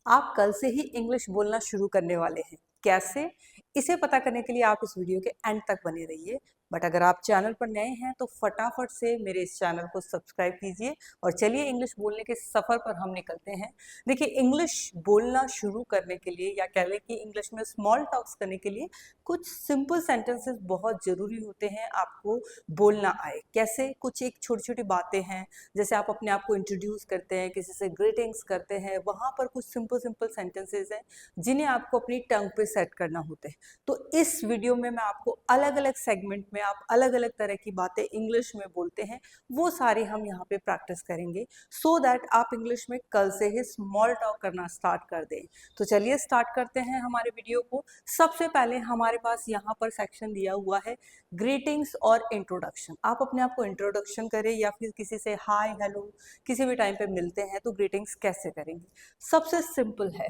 आप कल से ही इंग्लिश बोलना शुरू करने वाले हैं। कैसे? इसे पता करने के लिए आप इस वीडियो के एंड तक बने रहिए। बट अगर आप चैनल पर नए हैं तो फटाफट से मेरे इस चैनल को सब्सक्राइब कीजिए और चलिए इंग्लिश बोलने के सफ़र पर हम निकलते हैं। देखिए, इंग्लिश बोलना शुरू करने के लिए या कह लें कि इंग्लिश में स्मॉल टॉक्स करने के लिए कुछ सिंपल सेंटेंसेस बहुत ज़रूरी होते हैं आपको बोलना आए। कैसे? कुछ एक छोटी-छोटी बातें हैं, जैसे आप अपने आप को इंट्रोड्यूस करते हैं, किसी से ग्रीटिंग्स करते हैं, वहाँ पर कुछ सिंपल सिंपल सेंटेंसेस हैं जिन्हें आपको अपनी टंग पे सेट करना होता है। तो इस वीडियो में मैं आपको अलग अलग सेगमेंट में आप अलग अलग तरह की बातें इंग्लिश में बोलते हैं, वो सारी हम यहाँ पे प्रैक्टिस करेंगे सो दैट आप इंग्लिश में कल से ही स्मॉल टॉक करना स्टार्ट कर दें। तो चलिए स्टार्ट करते हैं हमारे वीडियो को। सबसे पहले हमारे पास यहाँ पर सेक्शन दिया हुआ है ग्रीटिंग्स और इंट्रोडक्शन। आप अपने आप को इंट्रोडक्शन करें या फिर किसी से हाय हेलो किसी भी टाइम पे मिलते हैं तो ग्रीटिंग्स कैसे करेंगे। सबसे सिंपल है,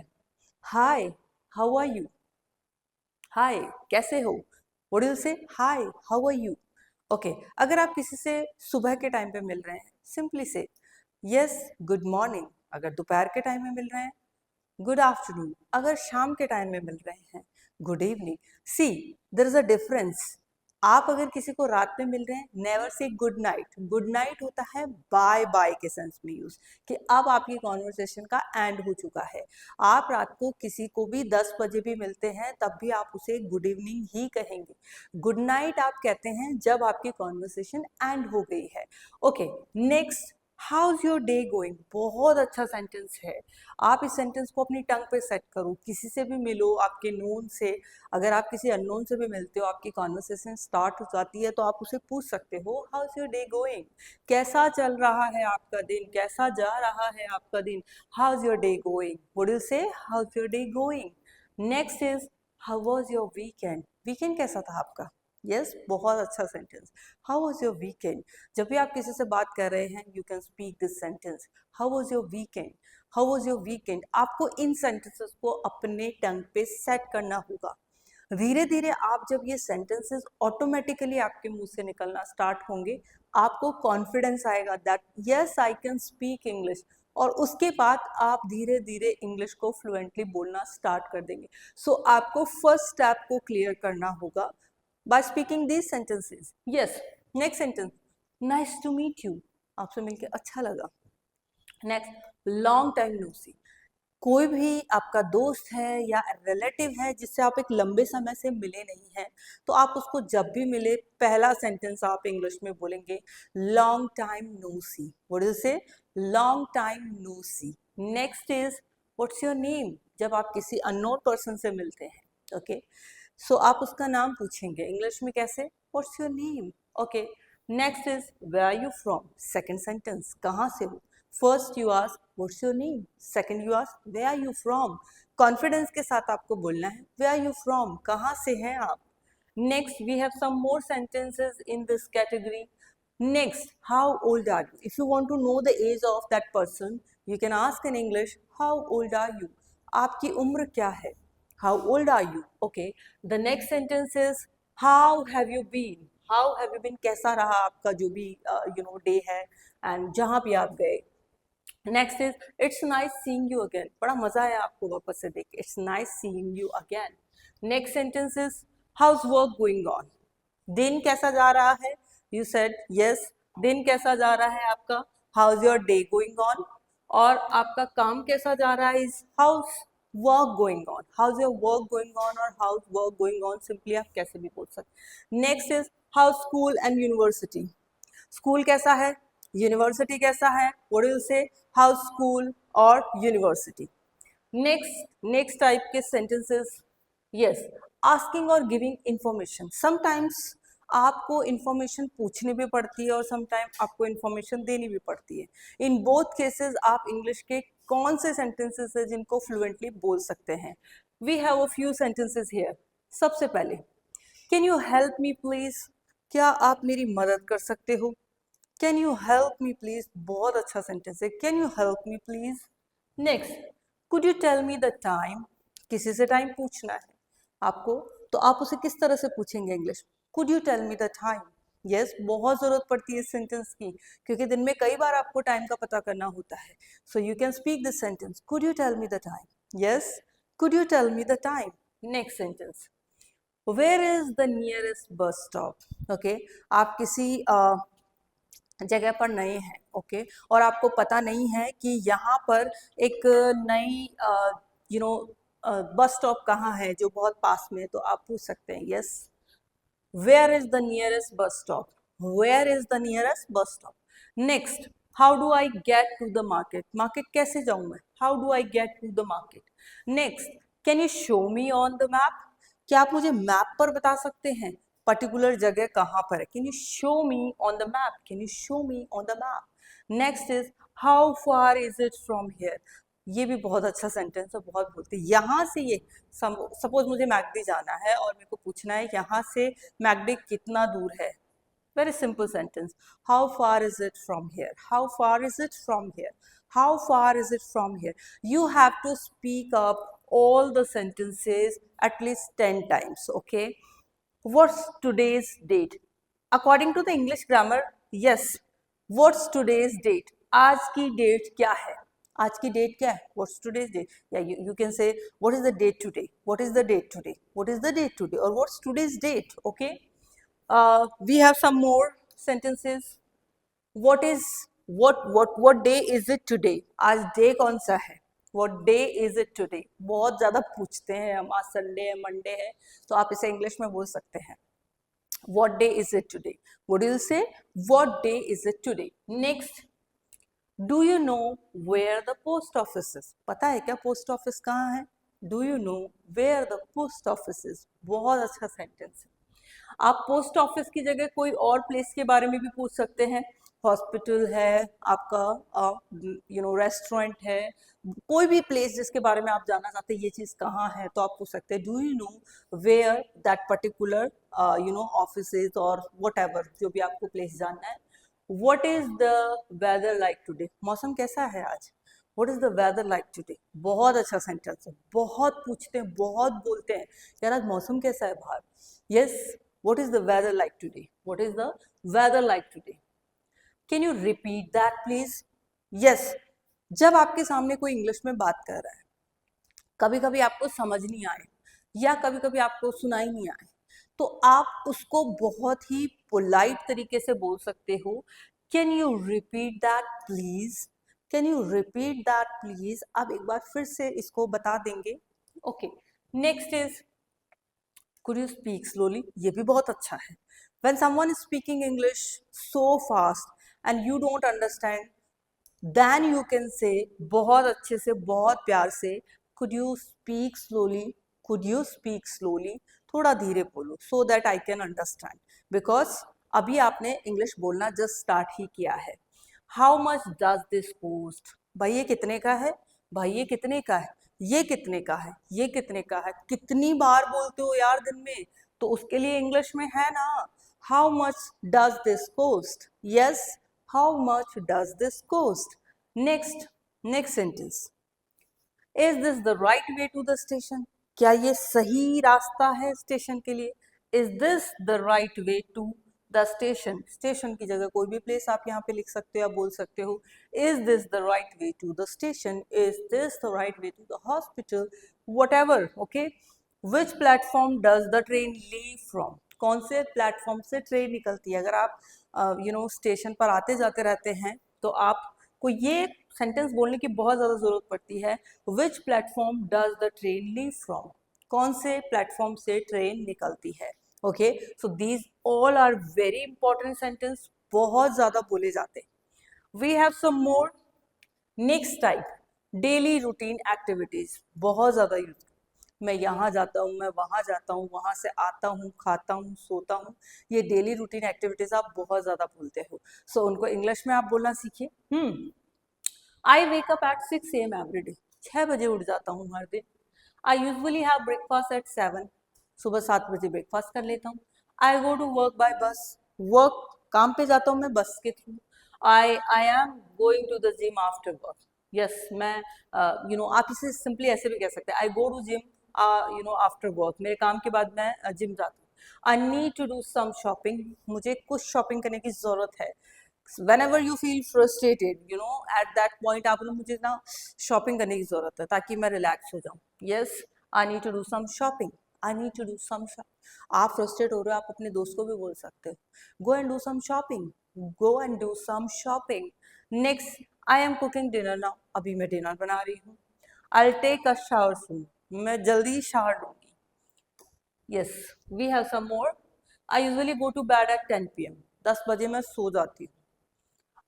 हाय, हाउ आर यू। हाय, कैसे हो। व्हाट डू यू से? हाय, हाउ आर यू। ओके, अगर आप किसी से सुबह के टाइम पे मिल रहे हैं, सिंपली से यस, गुड मॉर्निंग। अगर दोपहर के टाइम में मिल रहे हैं, गुड आफ्टरनून। अगर शाम के टाइम में मिल रहे हैं, good evening. See, there is a difference. आप अगर किसी को रात में मिल रहे हैं, never say good night. Good night होता है बाय बाय के सेंस में यूज, कि अब आपकी कॉन्वर्सेशन का एंड हो चुका है। आप रात को किसी को भी 10 बजे भी मिलते हैं तब भी आप उसे गुड इवनिंग ही कहेंगे। गुड नाइट आप कहते हैं जब आपकी कॉन्वर्सेशन एंड हो गई है। Okay, next, how's your day going. बहुत अच्छा सेंटेंस है। आप इस सेंटेंस को अपनी टंग पे सेट करो। किसी से भी मिलो, आपके नोन से, अगर आप किसी अननोन से भी मिलते हो, आपकी कॉन्वर्सेशन स्टार्ट हो जाती है तो आप उसे पूछ सकते हो, हाउज योर डे गोइंग। कैसा चल रहा है आपका दिन, कैसा जा रहा है आपका दिन। How's your day going. What do you say? How's your day going. Next is, how was your weekend. Weekend कैसा था आपका। यस, बहुत अच्छा सेंटेंस। हाउ वाज योर वीकेंड। जब भी आप किसी से बात कर रहे हैं, you can speak this sentence, how was your weekend. How was your weekend. आपको इन सेंटेंसेस को अपने टंग पे सेट करना होगा। धीरे धीरे आप जब ये सेंटेंसेस ऑटोमेटिकली आपके मुंह से निकलना स्टार्ट होंगे, आपको कॉन्फिडेंस आएगा that yes I can speak English, और उसके बाद आप धीरे धीरे इंग्लिश को फ्लुएंटली बोलना स्टार्ट कर देंगे। सो आपको फर्स्ट स्टेप को क्लियर करना होगा by speaking these sentences. Yes, next sentence, nice to meet you. आपसे मिलकर अच्छा लगा। Next, long time no see. कोई भी आपका दोस्त है या रिलेटिव है जिससे आप एक लंबे समय से मिले नहीं हैं, तो आप उसको जब भी मिले पहला सेंटेंस आप इंग्लिश में बोलेंगे, long time no see. What do say? Long time no see. Next is, what's your name. जब आप किसी अननोन पर्सन से मिलते हैं, ओके, सो आप उसका नाम पूछेंगे इंग्लिश में कैसे? What's your name. Okay, next is, where are you from. Second sentence, कहाँ से हो। First you ask what's your name, second you ask where are you from. Confidence के साथ आपको बोलना है, वेयर आर यू फ्रॉम, कहाँ से हैं आप। Next, we have some more sentences in this category. Next, how old are you. If you want to know the age of that person, you can ask in English, how old are you. आपकी उम्र क्या है। How old are you. Okay, the next sentence is, how have you been. How have you been, कैसा रहा आपका जो भी day है एंड जहाँ भी आप गए। Next is, it's nice seeing you again. बड़ा मजा आया आपको वापस से देख के, it's nice seeing you again. Next sentence is, how's work going on. दिन कैसा जा रहा है। यू सेड यस, दिन कैसा जा रहा है आपका। How's your day going on. और आपका काम कैसा जा रहा है, is how's work going on. How's your work going on और how's work going on simply आप कैसे भी बोल सकते। Next is, how's school and university. School कैसा है, यूनिवर्सिटी कैसा है। What do you say? How school और यूनिवर्सिटी। नेक्स्ट टाइप के सेंटेंसेस, यस, आस्किंग और गिविंग इंफॉर्मेशन। समटाइम्स आपको इंफॉर्मेशन पूछनी भी पड़ती है और समटाइम आपको इंफॉर्मेशन देनी भी पड़ती है। इन बोथ केसेस आप इंग्लिश के कौन से सेंटेंसेस है जिनको फ्लुएंटली बोल सकते हैं। We have a few sentences here. सबसे पहले, can you help me please. क्या आप मेरी मदद कर सकते हो। Can you help me please, बहुत अच्छा सेंटेंस है, can you help me please. Next, could you tell me the time. किसी से टाइम पूछना है आपको, तो आप उसे किस तरह से पूछेंगे English, could you tell me the time. Yes, बहुत जरूरत पड़ती है इस सेंटेंस की, क्योंकि दिन में कई बार आपको टाइम का पता करना होता है। So you can speak this sentence, could you tell me the time. Yes. Could you tell me the time? Next sentence. Where is the nearest bus stop? Okay. आप किसी जगह पर नए हैं, ओके, और आपको पता नहीं है कि यहाँ पर एक नई बस स्टॉप कहाँ है जो बहुत पास में है, तो आप पूछ सकते हैं yes, where is the nearest bus stop, where is the nearest bus stop. Next, how do I get to the market, market कैसे जाऊं मैं, how do I get to the market. Next, can you show me on the map, क्या आप मुझे map पर बता सकते हैं पर्टिकुलर जगह कहाँ पर है, can you show me on the map, can you show me on the map. Next is how far is it from here, ये भी बहुत अच्छा सेंटेंस है, बहुत बोलते हैं यहाँ से, ये सपोज मुझे मैकडी जाना है और मेरे को पूछना है यहाँ से मैकडी कितना दूर है. Very simple sentence. How far is it from here? How far is it from here? How far is it from here? You have to speak up all the sentences at least 10 times, okay? What's today's date? According to the English grammar, yes. What's today's date? आज की date क्या है? आज की date क्या है? What's today's date? Yeah, you can say, what is the date today? What is the date today? What is the date today? Or what's today's date? Okay? We have some more sentences. What day is it today? आज day कौन सा है? What day is it today? बहुत ज़्यादा पूछते हैं हम, आज संडे है, मंडे है, तो आप इसे इंग्लिश में बोल सकते हैं. What day is it today? What do you say? What day is it today? Next, do you know where the post office is? पता है क्या पोस्ट ऑफिस कहाँ है? Do you know where the post office is? बहुत अच्छा sentence है. आप post office की जगह कोई और प्लेस के बारे में भी पूछ सकते हैं. हॉस्पिटल है आपका, रेस्टोरेंट है, कोई भी प्लेस जिसके बारे में आप जानना चाहते हैं ये चीज़ कहाँ है, तो आप पूछ सकते हैं do you know where that particular office is, और वट एवर जो भी आपको प्लेस जानना है. What is the weather like today, मौसम कैसा है आज. What is the weather like today? बहुत अच्छा सेंटेंस है, बहुत पूछते हैं, बहुत बोलते हैं यार आज मौसम कैसा है बाहर. Yes, what is the weather like today? What is the weather like today? Can you repeat that please? Yes, जब आपके सामने कोई इंग्लिश में बात कर रहा है, कभी कभी आपको समझ नहीं आए या कभी कभी आपको सुनाई नहीं आए, तो आप उसको बहुत ही पोलाइट तरीके से बोल सकते हो, can you repeat that please, can you repeat that please, आप एक बार फिर से इसको बता देंगे. Okay. Next is could you speak slowly, ये भी बहुत अच्छा है. When someone is speaking English so fast and you don't understand, then you can say बहुत अच्छे से, बहुत प्यार से, could you speak slowly, could you speak slowly, थोड़ा धीरे बोलो so that I can understand, because अभी आपने इंग्लिश बोलना जस्ट स्टार्ट ही किया है. How much does this cost, भाई ये कितने का है, भाई ये कितने का है, ये कितने का है, ये कितने का है, कितनी बार बोलते हो यार दिन में, तो उसके लिए इंग्लिश में है ना, how much does this cost. Yes, how much does this cost. Next sentence, is this the right way to the station, क्या ये सही रास्ता है स्टेशन के लिए. Is this the right way to the station, station की जगह कोई भी प्लेस आप यहाँ पे लिख सकते हो या बोल सकते हो. Is this the right way to the station, is this the right way to the hospital, whatever. Okay. Which platform does the train leave from, कौन से प्लेटफॉर्म से ट्रेन निकलती है. अगर आप स्टेशन पर आते जाते रहते हैं तो आपको ये सेंटेंस बोलने की बहुत ज़्यादा ज़रूरत पड़ती है. Which platform does the train leave from, कौन से प्लेटफॉर्म से ट्रेन निकलती है. Okay, so these all are very important sentence, बहुत ज़्यादा बोले जाते. We have some more. Next type, daily routine activities, बहुत ज़्यादा यूज. मैं यहाँ जाता हूँ, मैं वहाँ जाता हूँ, वहाँ से आता हूँ, खाता हूँ, सोता हूँ, ये डेली रूटीन एक्टिविटीज आप बहुत ज़्यादा बोलते हो. सो उनको इंग्लिश में आप बोलना सीखिए. I wake up at 6 AM every day, 6 बजे उठ जाता हूँ हर दिन. I usually have breakfast at 7, सुबह 7 बजे ब्रेकफास्ट कर लेता हूँ. I go to work by bus, work काम पे जाता हूँ मैं बस के through. I am going to the gym after work. Yes, मैं आप इसे सिंपली ऐसे भी कह सकते हैं, I go to gym after work, मेरे काम के बाद मैं जिम जाता हूँ. I need to do some shopping, मुझे कुछ शॉपिंग करने की ज़रूरत है. whenever you feel frustrated, you know, at that point आप लोग मुझे ना शॉपिंग करने की जरूरत है ताकि मैं रिलैक्स हो जाऊं. Yes, I need to do some shopping. I need to do some आप फ्रस्ट्रेट हो रहे हो, आप अपने दोस्त को भी बोल सकते हो, go and do some shopping. Go and do some shopping. Next, I am cooking dinner now. अभी मैं डिनर बना रही हूँ. I'll take a shower soon. मैं जल्दी शावर लूंगी. Yes, we have some more. I usually go to bed at 10 p.m. 10 बजे मैं सो जाती हूँ.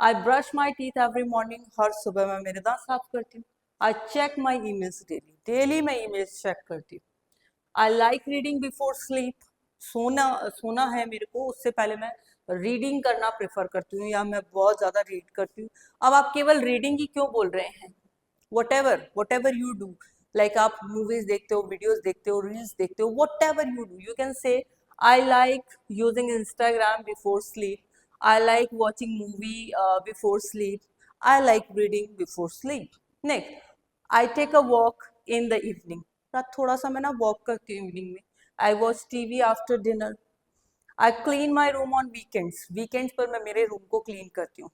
I brush my teeth every morning. हर सुबह मैं मेरे दांत साफ करती हूँ. I check my emails daily. Daily मैं emails check करती हूँ. I like reading before sleep. सोना है मेरे को, उससे पहले मैं रीडिंग करना प्रेफर करती हूँ या मैं बहुत ज़्यादा रीड करती हूँ. अब आप केवल रीडिंग ही क्यों बोल रहे हैं? whatever you do, like आप मूवीज देखते हो, वीडियोस देखते हो, रील्स देखते हो, whatever you do, you can say I like using Instagram before sleep. I like watching movie before sleep. I like reading before sleep. Next, I take a walk in the evening. रात थोड़ा सा मैं ना walk करती हूँ evening में. I watch TV after dinner. I clean my room on weekends. Weekends पर मैं मेरे रूम को क्लीन करती हूँ.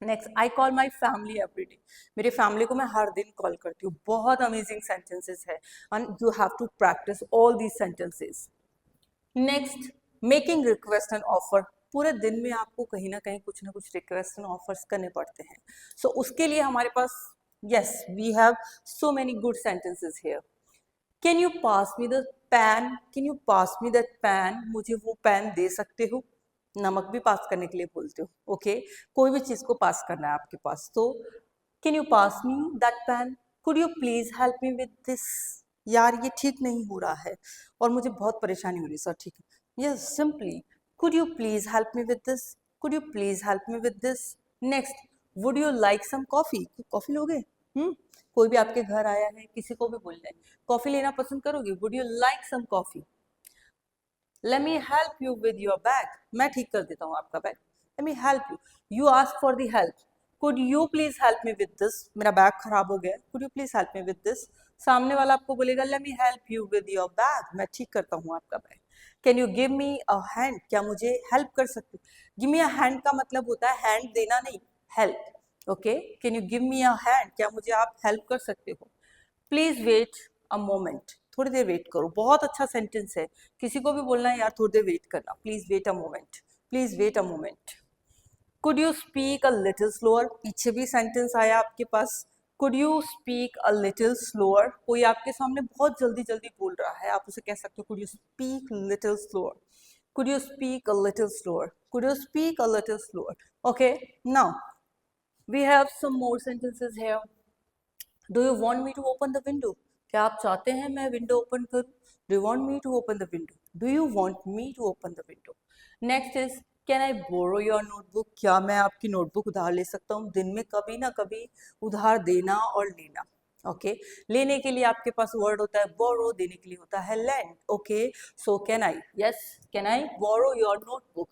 Next, I call my family every day. मेरी फैमिली को मैं हर दिन कॉल करती हूँ. बहुत अमेजिंग सेंटेंसेस है and you have to practice all these sentences. Next, making request and offer. पूरे दिन में आपको कहीं ना कहीं कुछ ना कुछ रिक्वेस्ट एंड ऑफर्स करने पड़ते हैं. सो उसके लिए हमारे पास yes we have so many good sentences here. Can you pass me the pen? Can you pass me that pen? मुझे वो पेन दे सकते हो? नमक भी पास करने के लिए बोलते हो. ओके, कोई भी चीज को पास करना है आपके पास तो can you pass me that pen? Could you please help me with this? यार ये ठीक नहीं हो रहा है और मुझे बहुत परेशानी हो रही है सर. ठीक है, yes, simply could you please help me with this? Could you please help me with this? Next, would you like some coffee? Coffee लोगे? कोई भी आपके घर आया है, किसी को भी बोलना है कॉफी लेना पसंद करोगे? Would you like some coffee? Let me help you with your bag. मैं ठीक कर देता हूँ आपका bag. Let me help you. You ask for the help. Could you please help me with this? मेरा बैग खराब हो गया. Could you please help me with this? सामने वाला आपको बोलेगा Let me help you with your bag. मैं ठीक करता हूँ आपका bag. Can you give me a hand? क्या मुझे हेल्प कर सकते हो? Give me a hand का मतलब होता है हैंड देना नहीं, help. Okay, can you give me a hand? क्या मुझे आप हेल्प कर सकते हो? Please wait a moment. थोड़ी देर वेट करो. बहुत अच्छा सेंटेंस है. किसी को भी बोलना है यार थोड़ी देर वेट करना. Please wait a moment. Please wait a moment. Could you speak a little slower? पीछे भी सेंटेंस आया आपके पास. Could you speak a little slower? कोई आपके सामने बहुत जल्दी जल्दी बोल रहा है, आप उसे कह सकते हो could you speak little slower? Could you speak a little slower? Could you speak a little slower? Okay, now we have some more sentences here. Do you want me to open the window? क्या आप चाहते हैं मैं window open करूं? Do you want me to open the window? Do you want me to open the window? Next is can I borrow your notebook? क्या मैं आपकी notebook उधार ले सकता हूँ? दिन में कभी ना कभी उधार देना और लेना. ओके, लेने के लिए आपके पास वर्ड होता है बोरो, देने के लिए होता है land. Okay, so can I, yes, can I borrow your notebook?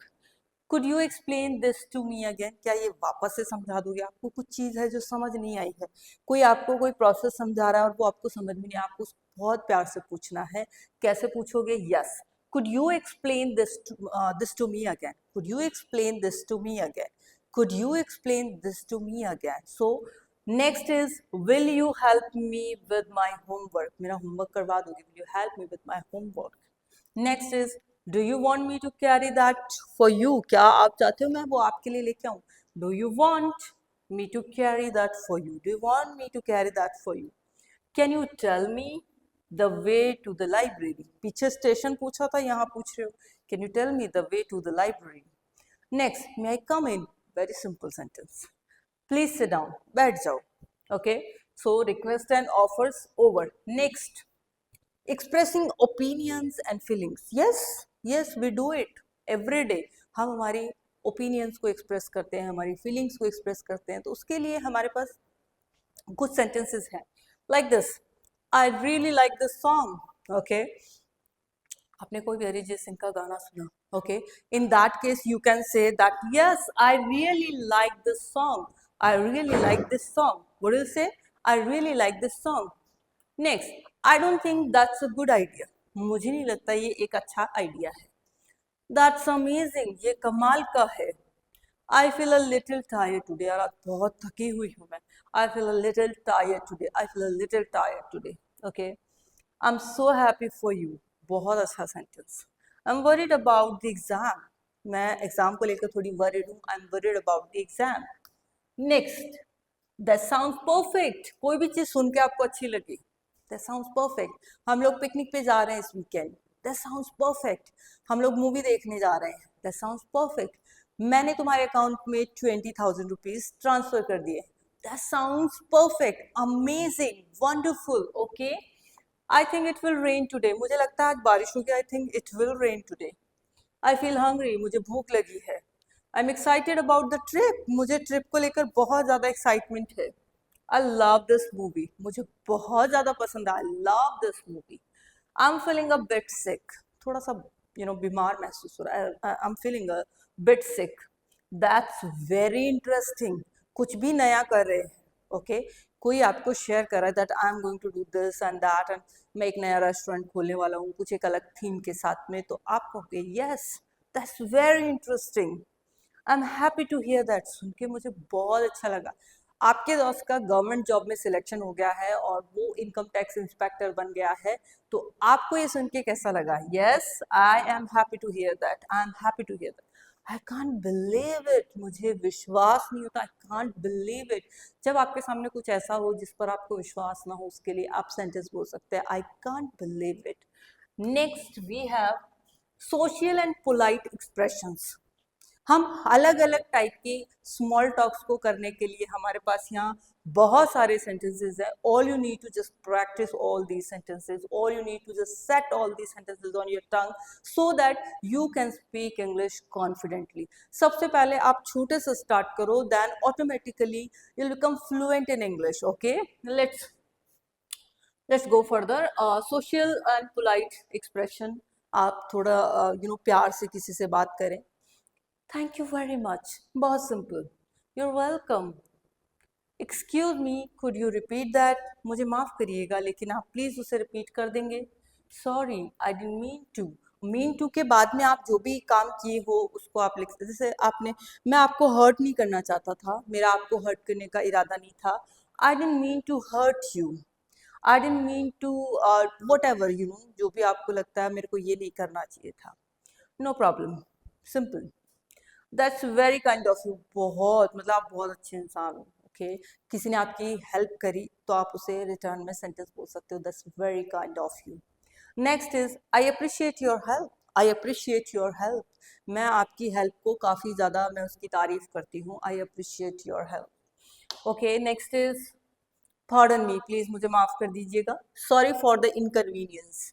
Could you explain this to me again? क्या ये वापस से समझा दोगे? आपको कुछ चीज़ है जो समझ नहीं आई है, कोई आपको कोई प्रोसेस समझा रहा है और वो आपको समझ में नहीं, आपको बहुत प्यार से पूछना है. कैसे पूछोगे? Yes, could you explain this to me again? Could you explain this to me again? Could you explain this to me again? So next is will you help me with my homework? मेरा homework करवा दोगे? Will you help me with my homework? Next is do you want me to carry that for you? क्या आप चाहते हो मैं वो आपके लिए लेके आऊं? Do you want me to carry that for you? Do you want me to carry that for you? Can you tell me the way to the library? पीछे स्टेशन पूछा था, यहाँ पूछ रहे हो can you tell me the way to the library? Next, may I come in? Very simple sentence. Please sit down, बैठ जाओ. Okay, so request and offers over. Next, expressing opinions and feelings. Yes, we do it every day. हम हमारी opinions को express करते हैं, हमारी feelings को express करते हैं. तो उसके लिए हमारे पास कुछ sentences हैं like this. I really like this song. Okay, आपने कोई भी अरिजीत सिंह का गाना सुना? Okay, in that case you can say that yes, I really like this song. I really like this song. What do you say? I really like this song. Next, I don't think that's a good idea. मुझे नहीं लगता ये एक अच्छा idea है. That's amazing, ये कमाल का है. I feel a little tired today, यार आज बहुत थकी हुई हूँ मैं. I feel a little tired today, I feel a little tired today. Okay, I am so happy for you. बहुत अच्छा sentence. I am worried about the exam. मैं एग्जाम को लेकर थोड़ी वरीड हूँ. I am worried about the exam. Next, that sound perfect. कोई भी चीज सुन के आपको अच्छी लगी, दैट साउंड परफेक्ट. हम लोग पिकनिक पे जा रहे हैं इस वीकेंड, दैट साउंड परफेक्ट. हम लोग मूवी देखने जा रहे हैं, दैट साउंड परफेक्ट. मैंने तुम्हारे अकाउंट में 20,000 रुपीज ट्रांसफर कर दिए, that sound perfect, amazing, wonderful. Okay, I think it will rain today. मुझे लगता है आज बारिश होगी. I think it will rain today. I feel hungry. मुझे भूख लगी है. I am excited about the trip. मुझे ट्रिप को लेकर बहुत ज़्यादा एक्साइटमेंट है. I love this movie. मुझे बहुत ज़्यादा पसंद है. I love this movie. I am feeling a bit sick. थोड़ा सा बीमार महसूस हो रहा है. I am feeling a bit sick. That's very interesting. कुछ भी नया कर रहे हैं. ओके, कोई आपको शेयर कर रहा है that I am going to do this and that, and मैं एक नया रेस्टोरेंट खोलने वाला हूँ कुछ एक अलग थीम के साथ में, तो आप कहोगे yes, that's very interesting. I am happy to hear that. सुन के मुझे बहुत अच्छा लगा. आपके दोस्त का गवर्नमेंट जॉब में सिलेक्शन हो गया है और वो इनकम टैक्स इंस्पेक्टर बन गया है, तो आपको ये सुन के कैसा लगा? Yes, I am happy to hear that. I am happy to hear that. I can't believe it. मुझे विश्वास नहीं होता. I can't believe it. जब आपके सामने कुछ ऐसा हो जिस पर आपको विश्वास ना हो, उसके लिए आप सेंटेंस बोल सकते हैं, I can't believe it. Next we have social and polite expressions. हम अलग अलग टाइप की स्मॉल टॉक्स को करने के लिए हमारे पास यहाँ बहुत सारे सेंटेंसेस है. All you need to just practice all these sentences. All you need to just set all these sentences on your tongue so that you can speak English confidently. सबसे पहले आप छोटे से स्टार्ट करो, then automatically you will become fluent in English. Okay, let's go further. Social and polite expression. आप थोड़ा प्यार से किसी से बात करें. Thank you very much. बहुत simple. Your welcome. Excuse me, could you repeat that. मुझे माफ़ करिएगा लेकिन आप प्लीज़ उसे रिपीट कर देंगे. Sorry, I didn't mean to. Mean to के बाद में आप जो भी काम किए हो उसको आप लिख, जैसे आपने, मैं आपको हर्ट नहीं करना चाहता था, मेरा आपको हर्ट करने का इरादा नहीं था. I didn't mean to hurt you. I didn't mean to whatever जो भी आपको लगता है मेरे को ये नहीं करना चाहिए था. No problem. Simple. That's very kind of you. बहुत, मतलब आप बहुत अच्छे इंसान हो. ओके, किसी ने आपकी हेल्प करी तो आप उसे रिटर्न में सेंटेंस बोल सकते हो. That's very kind of you. Next is I appreciate your help. I appreciate your help. मैं आपकी हेल्प को काफ़ी ज़्यादा, मैं उसकी तारीफ करती हूँ. I appreciate your help. Okay, next is pardon me. Please मुझे माफ़ कर दीजिएगा. Sorry for the inconvenience.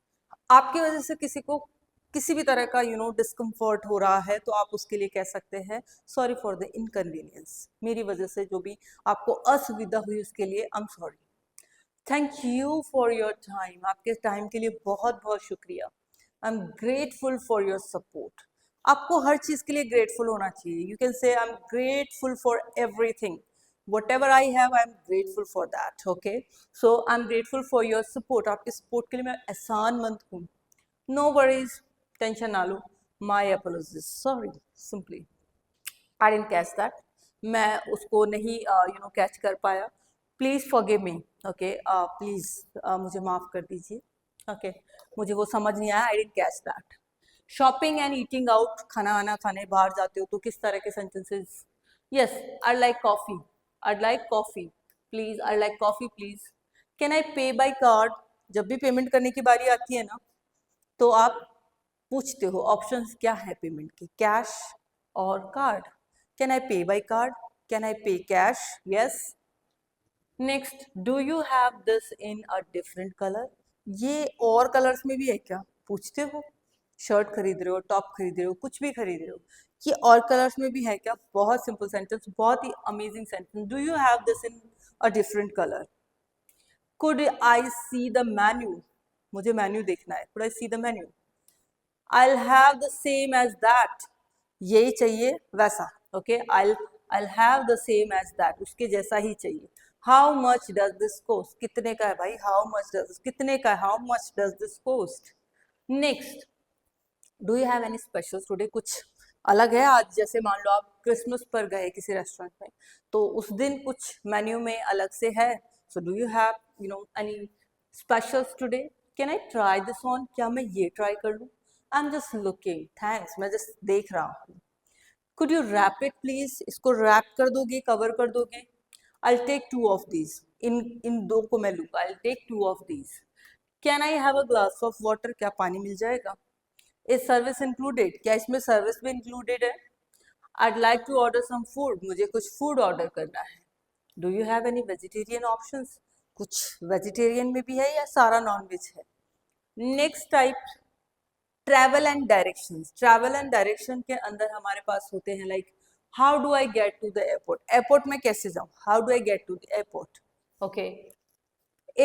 आपकी वजह से किसी को किसी भी तरह का डिस्कम्फर्ट हो रहा है तो आप उसके लिए कह सकते हैं सॉरी फॉर द इनकन्वीनियंस. मेरी वजह से जो भी आपको असुविधा हुई उसके लिए I am sorry. Thank you for your time. आपके टाइम के लिए बहुत बहुत शुक्रिया. I am grateful for your support. आपको हर चीज़ के लिए ग्रेटफुल होना चाहिए. यू कैन से I am grateful for everything. whatever I have, I am grateful for that. Okay, so I'm grateful for your support. आपके सपोर्ट के लिए मैं एहसानमंद हूँ. No worries, टेंशन ना लो. My apologies, sorry, simply I didn't catch that. मैं उसको नहीं catch कर पाया. Please forgive me. Okay, please मुझे माफ़ कर दीजिए. ओके, मुझे वो समझ नहीं आया. I didn't catch that. Shopping and eating out. खाना वाना खाने बाहर जाते हो तो किस तरह के sentences? Yes, I like coffee. I'd like coffee. Please, I'd like coffee, please. Can I pay by card? जब भी पेमेंट करने की बारी आती है ना, तो आप पूछते हो ऑप्शंस क्या है पेमेंट के, कैश और कार्ड. कैन आई पे बाय कार्ड? कैन आई पे cash? Yes. Next, do you have this in a different colour. ये और कलर्स में भी है क्या पूछते हो. शर्ट खरीद रहे हो, टॉप खरीद रहे हो, कुछ भी खरीद रहे हो, ये और कलर्स में भी है क्या. बहुत सिंपल सेंटेंस, बहुत ही amazing sentence. Do you have this in a different colour. Could I see the menu. मुझे मेन्यू देखना है. Could I see the menu. I have the same as that. यही चाहिए वैसा. Okay, I have the same as that. उसके जैसा ही चाहिए. How much does this cost. कितने का है भाई. हाउ मच डज, कितने का है. How much does this cost. Next, do you have any special today. कुछ अलग है। आज जैसे मान लो आप क्रिसमस पर गए किसी रेस्टोरेंट में, तो उस दिन कुछ मेन्यू में अलग से है। So do you have any specials today? Can I try this on? क्या मैं ये ट्राई कर लूँ? I am just looking, thanks, मैं जस्ट देख रहा हूँ। Could you wrap it please? इसको रैप कर दोगे, कवर कर दोगे? I take two of these, इन दो को मैं लूंगा। I take two of these. Can I have a glass of water? क्या पानी मिल जाएगा? Is service included? क्या इसमें सर्विस भी इंक्लूडेड है? I'd like to order some food. मुझे कुछ फूड ऑर्डर करना है। Do you have any vegetarian options? कुछ वेजिटेरियन में भी है या सारा नॉन वेज है? Next type, travel and directions. Travel and direction के अंदर हमारे पास होते हैं like how do I get to the airport? Airport में कैसे जाऊं? How do I get to the airport? Okay.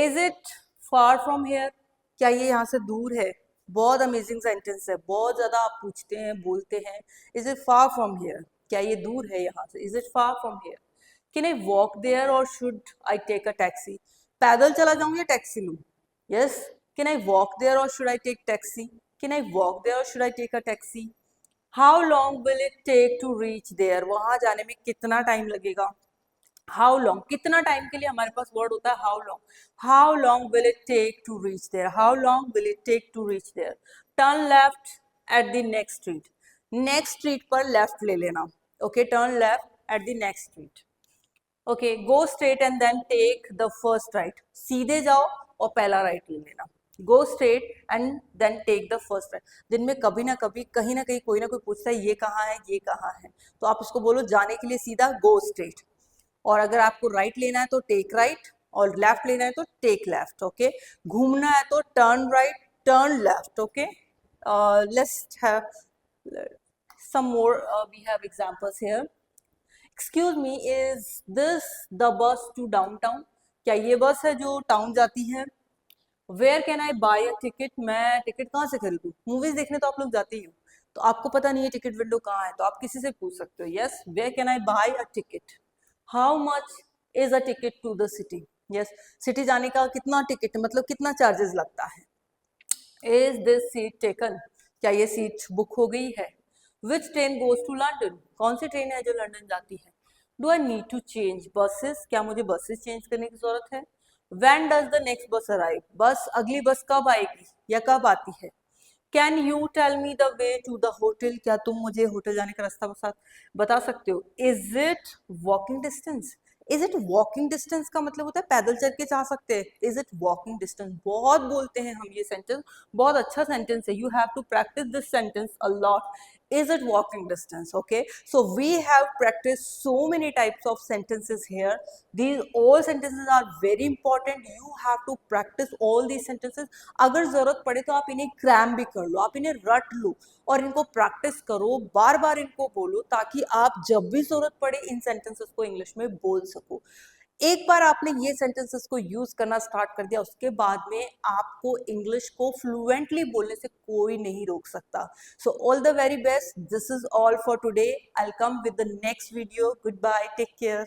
Is it far from here? क्या ये यहाँ से दूर है? बहुत अमेजिंग सेंटेंस है, बहुत ज्यादा आप पूछते हैं, बोलते हैं। Is it far from here? क्या ये दूर है यहाँ से? Is it far from here? Can I walk there or should I take a taxi? पैदल चला जाऊं या टैक्सी लूं? Yes. Can I walk there or should I take taxi? Can I walk there or should I take a taxi? How long will it take to reach there? वहां जाने में कितना time लगेगा? हाउ लॉन्ग, कितना time के लिए हमारे पास word होता है how long. How long will it take to reach there? How long will it take to reach there? Turn left at the next street. Next street पर left ले लेना। Okay, turn left at the next street. Okay, go straight and then take the first right. सीधे जाओ और पहला right ले लेना। Go straight and then take the first right. दिन में कभी ना कभी कहीं ना कहीं कोई ना कोई पूछता है ये कहाँ है, ये कहाँ है, तो आप उसको बोलो जाने के लिए सीधा गो स्ट्रेट। और अगर आपको राइट लेना है तो टेक राइट, और लेफ्ट लेना है तो टेक लेफ्ट। ओके, घूमना है तो turn right, turn left. Okay, let's have some more, we have examples here. Excuse me, is this the bus to downtown? क्या ये बस है जो टाउन जाती है? Where can I buy a ticket? मैं टिकट कहाँ से खरीदूं? मूवीज देखने तो आप लोग जाते ही हो, तो आपको पता नहीं है टिकट विंडो कहाँ है, तो आप किसी से पूछ सकते हो। Yes, where can I buy a ticket? How much is a ticket to the city? Yes, city जाने का कितना टिकट, मतलब कितना चार्जेस लगता है? Is this seat taken? क्या ये सीट बुक हो गई है? Which train goes to London? कौन सी ट्रेन है जो लंदन जाती है? Do I need to change buses? क्या मुझे बसेस चेंज करने की जरूरत है? When does the next bus arrive? बस, अगली बस कब आएगी या कब आती है? Can you tell me the way to the hotel? क्या तुम मुझे होटल जाने का रास्ता बता सकते हो? Is it walking distance? Is it walking distance का मतलब होता है पैदल चल के जा सकते हैं। Is it walking distance? बहुत बोलते हैं हम ये सेंटेंस, बहुत अच्छा सेंटेंस है। You have to practice this sentence a lot. Is it walking distance? Okay, so we have practiced so many types of sentences here. These all sentences are very important. You have to practice all these sentences. अगर जरूरत पड़े तो आप इन्हें cram भी कर लो, आप इन्हें रट लो और इनको प्रैक्टिस करो, बार बार इनको बोलो, ताकि आप जब भी जरूरत पड़े इन सेंटेंसेस को इंग्लिश में बोल सको। एक बार आपने ये सेंटेंसेस को यूज करना स्टार्ट कर दिया, उसके बाद में आपको इंग्लिश को फ्लुएंटली बोलने से कोई नहीं रोक सकता। So all the very best, this is all for today. I will come with the next video. Good bye, take care.